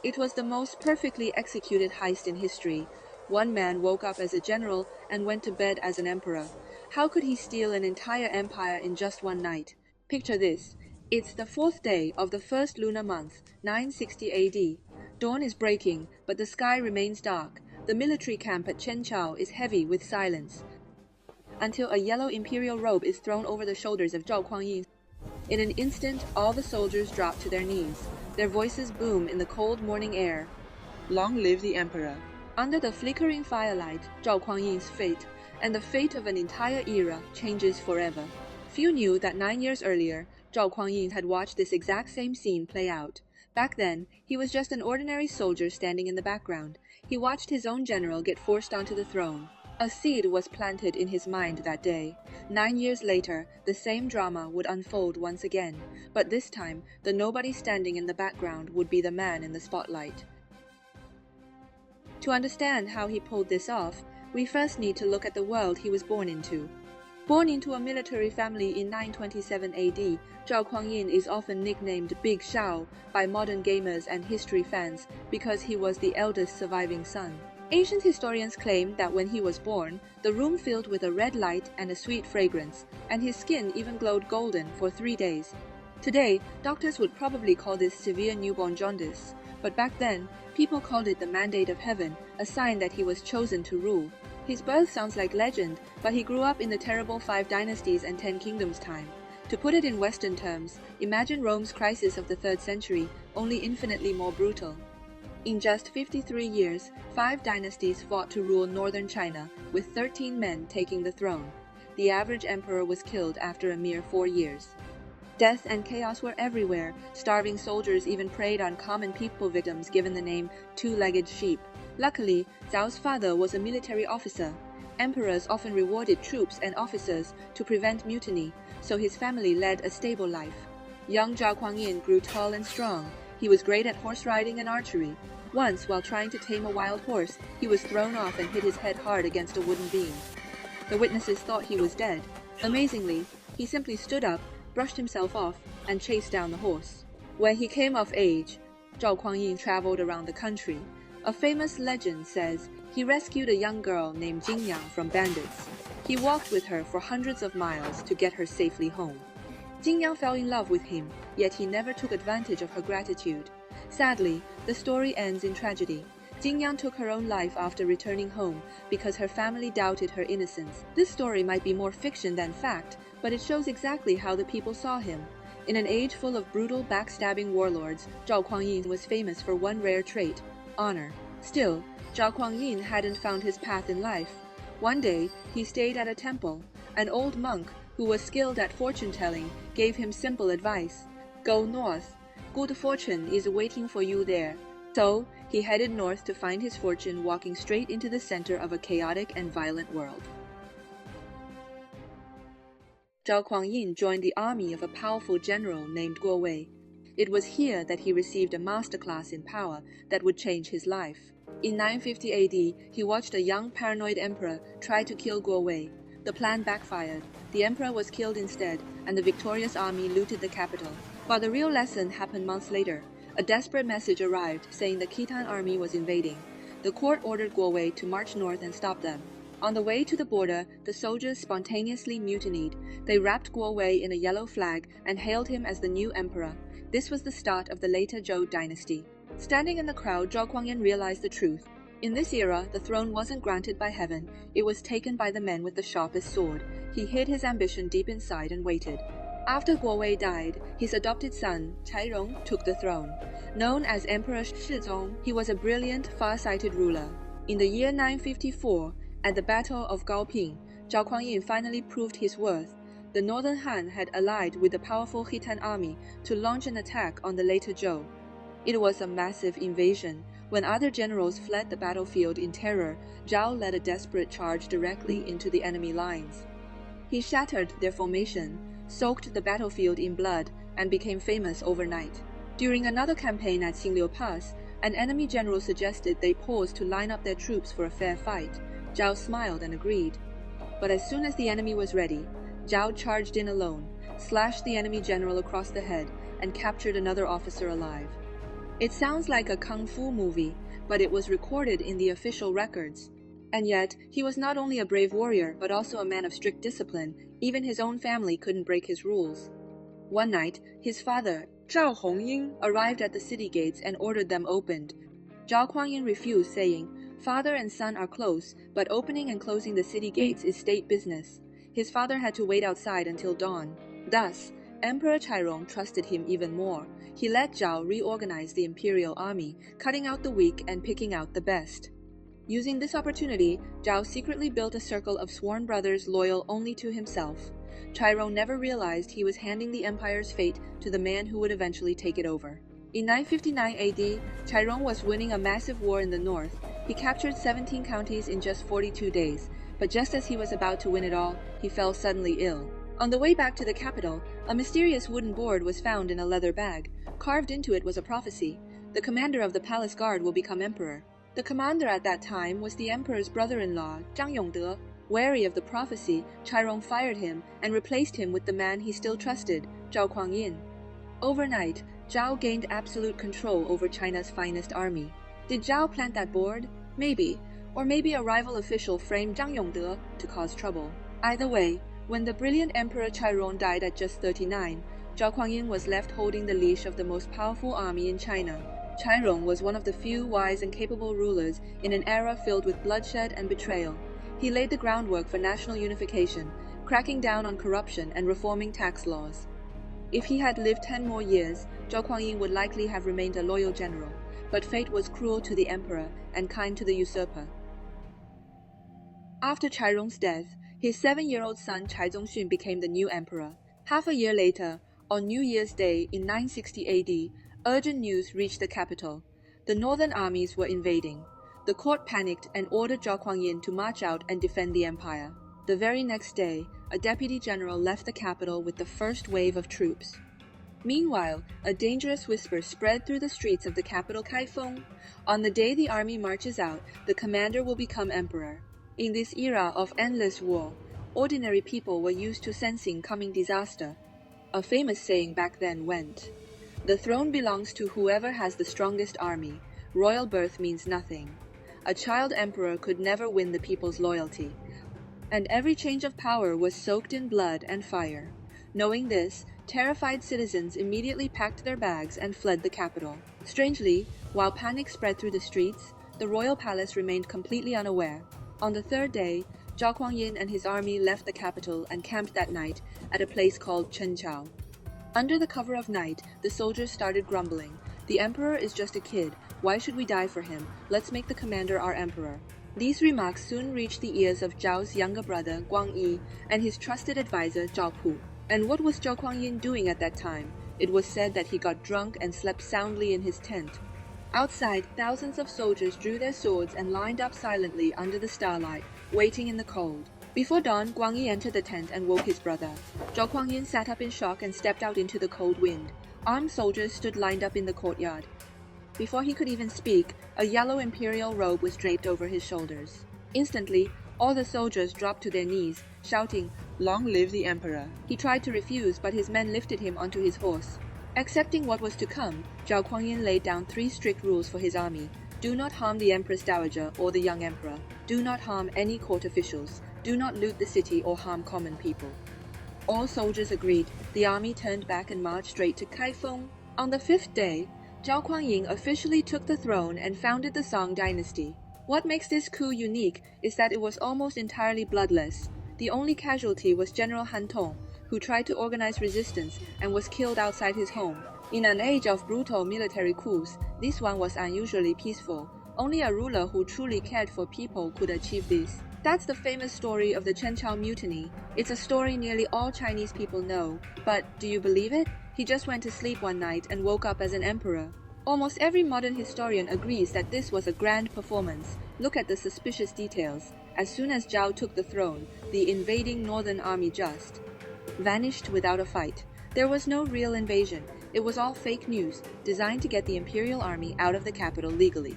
It was the most perfectly executed heist in history. One man woke up as a general and went to bed as an emperor. How could he steal an entire empire in just one night? Picture this. It's the fourth day of the first lunar month, 960 AD. Dawn is breaking, but the sky remains dark. The military camp at Chenqiao is heavy with silence, until a yellow imperial robe is thrown over the shoulders of Zhao Kuangyin. In an instant, all the soldiers drop to their knees. Their voices boom in the cold morning air. Long live the emperor. Under the flickering firelight, Zhao Kuangyin's fate, and the fate of an entire era, changes forever. Few knew that 9 years earlier, Zhao Kuangyin had watched this exact same scene play out. Back then, he was just an ordinary soldier standing in the background. He watched his own general get forced onto the throne. A seed was planted in his mind that day. 9 years later, the same drama would unfold once again, but this time, the nobody standing in the background would be the man in the spotlight. To understand how he pulled this off, we first need to look at the world he was born into. Born into a military family in 927 AD, Zhao Kuangyin is often nicknamed Big Zhao by modern gamers and history fans because he was the eldest surviving son. Ancient historians claim that when he was born, the room filled with a red light and a sweet fragrance, and his skin even glowed golden for 3 days. Today, doctors would probably call this severe newborn jaundice, but back then, people called it the mandate of heaven, a sign that he was chosen to rule. His birth sounds like legend, but he grew up in the terrible 5 dynasties and 10 kingdoms time. To put it in Western terms, imagine Rome's crisis of the 3rd century, only infinitely more brutal. In just 53 years, 5 dynasties fought to rule northern China, with 13 men taking the throne. The average emperor was killed after a mere 4 years. Death and chaos were everywhere. Starving soldiers even preyed on common people victims given the name two-legged sheep. Luckily, Zhao's father was a military officer. Emperors often rewarded troops and officers to prevent mutiny, so his family led a stable life. Young Zhao Kuangyin grew tall and strong. He was great at horse riding and archery. Once, while trying to tame a wild horse, he was thrown off and hit his head hard against a wooden beam. The witnesses thought he was dead. Amazingly, he simply stood up, brushed himself off, and chased down the horse. When he came of age, Zhao Kuangyin traveled around the country. A famous legend says he rescued a young girl named Jingyang from bandits. He walked with her for hundreds of miles to get her safely home. Jingyang fell in love with him, yet he never took advantage of her gratitude. Sadly, the story ends in tragedy. Jingyang took her own life after returning home because her family doubted her innocence. This story might be more fiction than fact, but it shows exactly how the people saw him. In an age full of brutal, backstabbing warlords, Zhao Kuangyin was famous for one rare trait: honor. Still, Zhao Kuangyin hadn't found his path in life. One day, he stayed at a temple. An old monk, who was skilled at fortune-telling, gave him simple advice: go north. Good fortune is waiting for you there. So, he headed north to find his fortune, walking straight into the center of a chaotic and violent world. Zhao Kuangyin joined the army of a powerful general named Guo Wei. It was here that he received a masterclass in power that would change his life. In 950 AD, he watched a young paranoid emperor try to kill Guo Wei. The plan backfired. The emperor was killed instead, and the victorious army looted the capital. But the real lesson happened months later. A desperate message arrived saying the Khitan army was invading. The court ordered Guo Wei to march north and stop them. On the way to the border, the soldiers spontaneously mutinied. They wrapped Guo Wei in a yellow flag and hailed him as the new emperor. This was the start of the later Zhou dynasty. Standing in the crowd, Zhao Kuangyin realized the truth. In this era, the throne wasn't granted by heaven, it was taken by the men with the sharpest sword. He hid his ambition deep inside and waited. After Guo Wei died, his adopted son, Cai Rong, took the throne. Known as Emperor Shizong, he was a brilliant, far-sighted ruler. In the year 954, at the Battle of Gaoping, Zhao Kuangyin finally proved his worth. The northern Han had allied with the powerful Khitan army to launch an attack on the later Zhou. It was a massive invasion. When other generals fled the battlefield in terror, Zhao led a desperate charge directly into the enemy lines. He shattered their formation, soaked the battlefield in blood, and became famous overnight. During another campaign at Xingliu Pass, an enemy general suggested they pause to line up their troops for a fair fight. Zhao smiled and agreed. But as soon as the enemy was ready, Zhao charged in alone, slashed the enemy general across the head, and captured another officer alive. It sounds like a kung fu movie, but it was recorded in the official records. And yet, he was not only a brave warrior, but also a man of strict discipline. Even his own family couldn't break his rules. One night, his father, Zhao Kuangyin, arrived at the city gates and ordered them opened. Zhao Kuangyin refused, saying, "Father and son are close, but opening and closing the city gates is state business." His father had to wait outside until dawn. Thus, Emperor Taizu trusted him even more. He let Zhao reorganize the imperial army, cutting out the weak and picking out the best. Using this opportunity, Zhao secretly built a circle of sworn brothers loyal only to himself. Taizu never realized he was handing the empire's fate to the man who would eventually take it over. In 959 AD, Taizu was winning a massive war in the north. He captured 17 counties in just 42 days, but just as he was about to win it all, he fell suddenly ill. On the way back to the capital, a mysterious wooden board was found in a leather bag. Carved into it was a prophecy: the commander of the palace guard will become emperor. The commander at that time was the emperor's brother-in-law, Zhang Yongde. Wary of the prophecy, Taizu fired him and replaced him with the man he still trusted, Zhao Kuangyin. Overnight, Zhao gained absolute control over China's finest army. Did Zhao plant that board? Maybe. Or maybe a rival official framed Zhang Yongde to cause trouble. Either way, when the brilliant Emperor Taizu died at just 39, Zhao Kuangyin was left holding the leash of the most powerful army in China. Taizu was one of the few wise and capable rulers in an era filled with bloodshed and betrayal. He laid the groundwork for national unification, cracking down on corruption and reforming tax laws. If he had lived 10 more years, Zhao Kuangyin would likely have remained a loyal general, but fate was cruel to the emperor and kind to the usurper. After Taizu's death, his 7-year-old son Cai Zongxun became the new emperor. Half a year later, on New Year's Day in 960 AD, urgent news reached the capital. The northern armies were invading. The court panicked and ordered Zhao Kuangyin to march out and defend the empire. The very next day, a deputy general left the capital with the first wave of troops. Meanwhile, a dangerous whisper spread through the streets of the capital Kaifeng. On the day the army marches out, the commander will become emperor. In this era of endless war, ordinary people were used to sensing coming disaster. A famous saying back then went, "The throne belongs to whoever has the strongest army. Royal birth means nothing." A child emperor could never win the people's loyalty. And every change of power was soaked in blood and fire. Knowing this, terrified citizens immediately packed their bags and fled the capital. Strangely, while panic spread through the streets, the royal palace remained completely unaware. On the third day, Zhao Kuangyin and his army left the capital and camped that night at a place called Chenqiao. Under the cover of night, the soldiers started grumbling. "The emperor is just a kid. Why should we die for him? Let's make the commander our emperor." These remarks soon reached the ears of Zhao's younger brother, Guang Yi, and his trusted advisor, Zhao Pu. And what was Zhao Kuangyin doing at that time? It was said that he got drunk and slept soundly in his tent. Outside, thousands of soldiers drew their swords and lined up silently under the starlight, waiting in the cold. Before dawn, Guang Yi entered the tent and woke his brother. Zhao Kuangyin sat up in shock and stepped out into the cold wind. Armed soldiers stood lined up in the courtyard. Before he could even speak, a yellow imperial robe was draped over his shoulders. Instantly, all the soldiers dropped to their knees, shouting, "Long live the emperor!" He tried to refuse, but his men lifted him onto his horse. Accepting what was to come, Zhao Kuangyin laid down 3 strict rules for his army. Do not harm the Empress Dowager or the young emperor. Do not harm any court officials. Do not loot the city or harm common people. All soldiers agreed. The army turned back and marched straight to Kaifeng. On the 5th day, Zhao Kuangyin officially took the throne and founded the Song Dynasty. What makes this coup unique is that it was almost entirely bloodless. The only casualty was General Han Tong, who tried to organize resistance and was killed outside his home. In an age of brutal military coups, this one was unusually peaceful. Only a ruler who truly cared for people could achieve this. That's the famous story of the Chenqiao Mutiny. It's a story nearly all Chinese people know. But do you believe it? He just went to sleep one night and woke up as an emperor. Almost every modern historian agrees that this was a grand performance. Look at the suspicious details. As soon as Zhao took the throne, the invading northern army just vanished without a fight. There was no real invasion. It was all fake news, designed to get the imperial army out of the capital legally.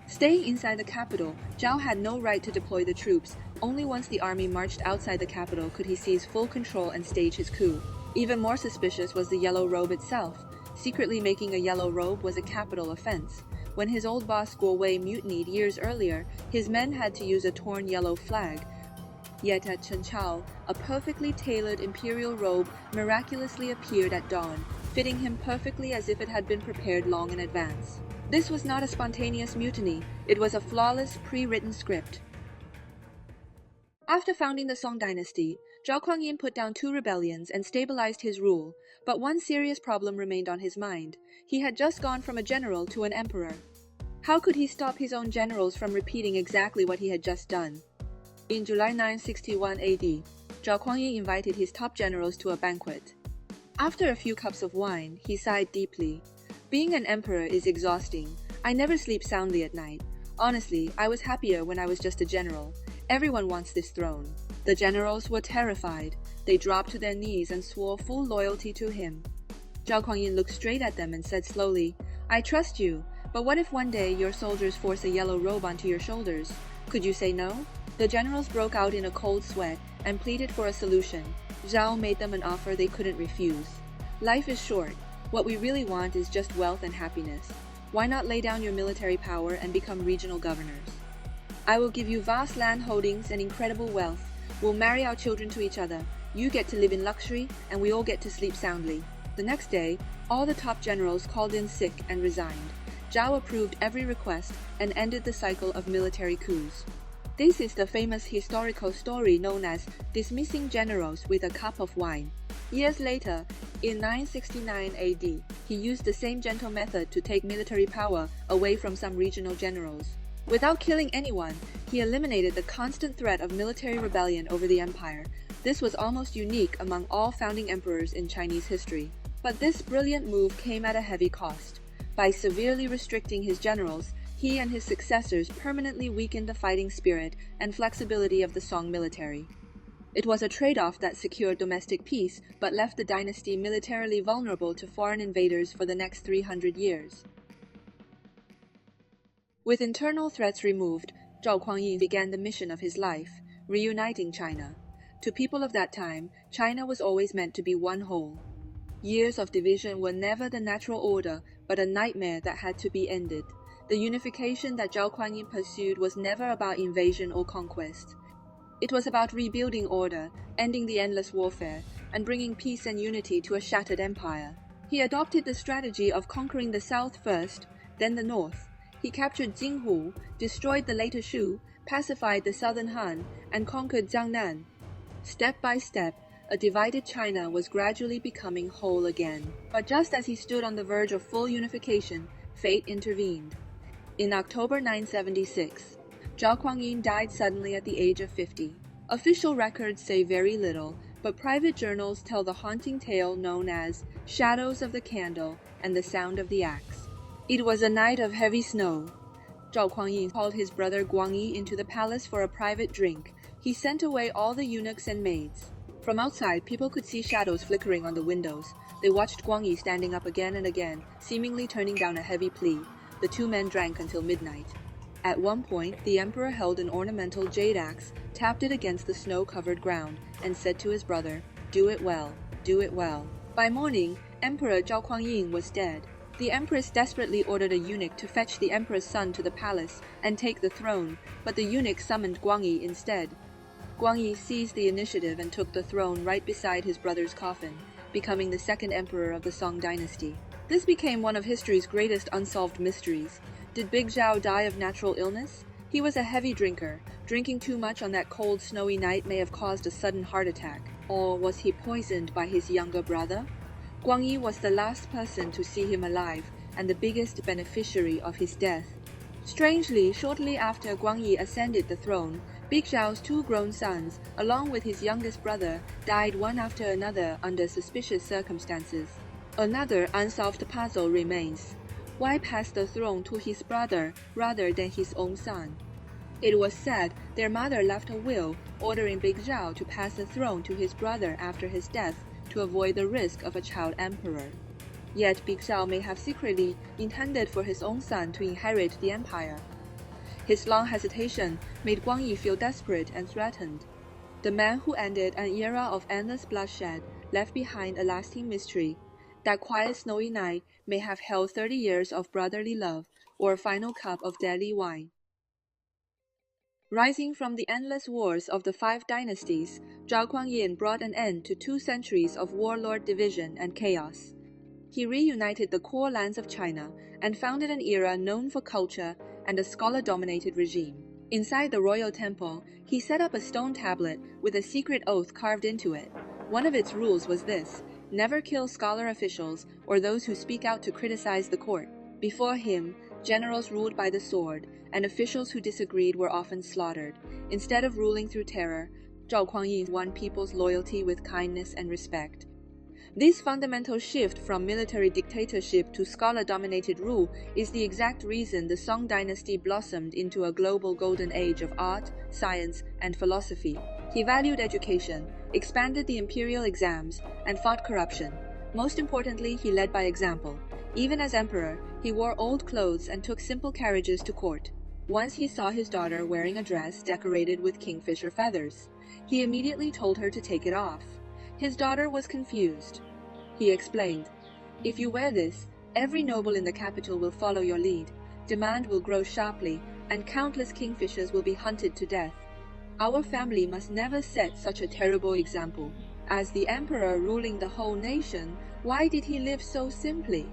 Staying inside the capital, Zhao had no right to deploy the troops. Only once the army marched outside the capital could he seize full control and stage his coup. Even more suspicious was the yellow robe itself. Secretly making a yellow robe was a capital offense. When his old boss Guo Wei mutinied years earlier, his men had to use a torn yellow flag. Yet at Chenqiao, a perfectly tailored imperial robe miraculously appeared at dawn, fitting him perfectly as if it had been prepared long in advance. This was not a spontaneous mutiny, it was a flawless, pre-written script. After founding the Song dynasty, Zhao Kuangyin put down 2 rebellions and stabilized his rule, but one serious problem remained on his mind. He had just gone from a general to an emperor. How could he stop his own generals from repeating exactly what he had just done? In July 961 AD, Zhao Kuangyin invited his top generals to a banquet. After a few cups of wine, he sighed deeply. Being an emperor is exhausting. I never sleep soundly at night. Honestly, I was happier when I was just a general. Everyone wants this throne. The generals were terrified. They dropped to their knees and swore full loyalty to him. Zhao Kuangyin looked straight at them and said slowly, I trust you, but what if one day your soldiers force a yellow robe onto your shoulders? Could you say no? The generals broke out in a cold sweat and pleaded for a solution. Zhao made them an offer they couldn't refuse. Life is short. What we really want is just wealth and happiness. Why not lay down your military power and become regional governors? I will give you vast land holdings and incredible wealth. We'll marry our children to each other. You get to live in luxury, and we all get to sleep soundly. The next day, all the top generals called in sick and resigned. Zhao approved every request and ended the cycle of military coups. This is the famous historical story known as dismissing generals with a cup of wine. Years later, in 969 AD, he used the same gentle method to take military power away from some regional generals. Without killing anyone, he eliminated the constant threat of military rebellion over the empire. This was almost unique among all founding emperors in Chinese history. But this brilliant move came at a heavy cost. By severely restricting his generals, he and his successors permanently weakened the fighting spirit and flexibility of the Song military. It was a trade-off that secured domestic peace but left the dynasty militarily vulnerable to foreign invaders for the next 300 years. With internal threats removed, Zhao Kuangyin began the mission of his life, reuniting China. To people of that time, China was always meant to be one whole. Years of division were never the natural order, but a nightmare that had to be ended. The unification that Zhao Kuangyin pursued was never about invasion or conquest. It was about rebuilding order, ending the endless warfare, and bringing peace and unity to a shattered empire. He adopted the strategy of conquering the south first, then the north. He captured Jinghu, destroyed the later Shu, pacified the southern Han, and conquered Jiangnan. Step by step, a divided China was gradually becoming whole again. But just as he stood on the verge of full unification, fate intervened. In October 976, Zhao Kuangyin died suddenly at the age of 50. Official records say very little, but private journals tell the haunting tale known as Shadows of the Candle and the Sound of the Axe. It was a night of heavy snow. Zhao Kuangyin called his brother Guangyi into the palace for a private drink. He sent away all the eunuchs and maids. From outside, people could see shadows flickering on the windows. They watched Guangyi standing up again and again, seemingly turning down a heavy plea. The 2 men drank until midnight. At one point, the emperor held an ornamental jade axe, tapped it against the snow-covered ground, and said to his brother, "Do it well, do it well." By morning, Emperor Zhao Kuangyin was dead. The empress desperately ordered a eunuch to fetch the emperor's son to the palace and take the throne, but the eunuch summoned Guangyi instead. Guangyi seized the initiative and took the throne right beside his brother's coffin, becoming the second emperor of the Song dynasty. This became one of history's greatest unsolved mysteries. Did Big Zhao die of natural illness? He was a heavy drinker. Drinking too much on that cold, snowy night may have caused a sudden heart attack. Or was he poisoned by his younger brother? Guangyi was the last person to see him alive, and the biggest beneficiary of his death. Strangely, shortly after Guangyi ascended the throne, Big Zhao's 2 grown sons, along with his youngest brother, died one after another under suspicious circumstances. Another unsolved puzzle remains. Why pass the throne to his brother rather than his own son? It was said their mother left a will ordering Big Zhao to pass the throne to his brother after his death to avoid the risk of a child emperor. Yet Big Zhao may have secretly intended for his own son to inherit the empire. His long hesitation made Guangyi feel desperate and threatened. The man who ended an era of endless bloodshed left behind a lasting mystery. that quiet snowy night may have held 30 years of brotherly love or a final cup of deadly wine. Rising from the endless wars of the 5 dynasties, Zhao Kuangyin brought an end to 2 centuries of warlord division and chaos. He reunited the core lands of China and founded an era known for culture and a scholar-dominated regime. Inside the royal temple, he set up a stone tablet with a secret oath carved into it. One of its rules was this: never kill scholar officials or those who speak out to criticize the court. Before him, generals ruled by the sword, and officials who disagreed were often slaughtered. Instead of ruling through terror, Zhao Kuangyin won people's loyalty with kindness and respect. This fundamental shift from military dictatorship to scholar-dominated rule is the exact reason the Song dynasty blossomed into a global golden age of art, science, and philosophy. He valued education, expanded the imperial exams, and fought corruption. Most importantly, he led by example. Even as emperor, he wore old clothes and took simple carriages to court. Once he saw his daughter wearing a dress decorated with kingfisher feathers. He immediately told her to take it off. His daughter was confused. He explained, "If you wear this, every noble in the capital will follow your lead. Demand will grow sharply, and countless kingfishers will be hunted to death. Our family must never set such a terrible example. As the emperor ruling the whole nation, why did he live so simply?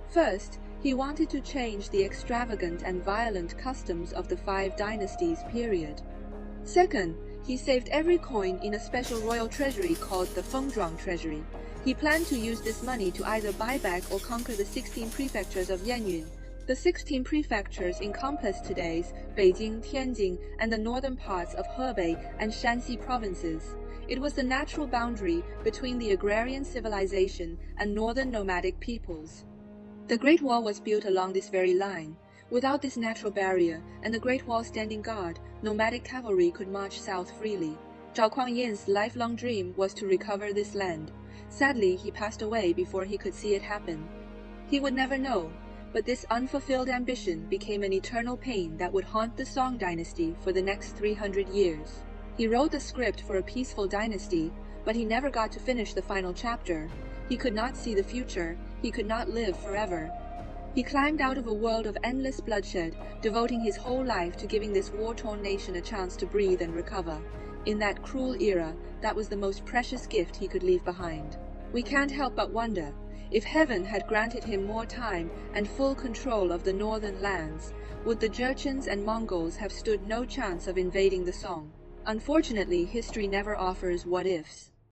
First, he wanted to change the extravagant and violent customs of the 5 dynasties period. Second, he saved every coin in a special royal treasury called the Fengzhuang Treasury. He planned to use this money to either buy back or conquer the 16 prefectures of Yanyun. The 16 prefectures encompass today's Beijing, Tianjin, and the northern parts of Hebei and Shanxi provinces. It was the natural boundary between the agrarian civilization and northern nomadic peoples. The Great Wall was built along this very line. Without this natural barrier and the Great Wall standing guard, nomadic cavalry could march south freely. Zhao Kuangyin's lifelong dream was to recover this land. Sadly, he passed away before he could see it happen. He would never know, but this unfulfilled ambition became an eternal pain that would haunt the Song dynasty for the next 300 years. He wrote the script for a peaceful dynasty, but he never got to finish the final chapter. He could not see the future. He could not live forever. He climbed out of a world of endless bloodshed, devoting his whole life to giving this war-torn nation a chance to breathe and recover. In that cruel era, that was the most precious gift he could leave behind. We can't help but wonder, if heaven had granted him more time and full control of the northern lands, would the Jurchens and Mongols have stood no chance of invading the Song? Unfortunately, history never offers what-ifs.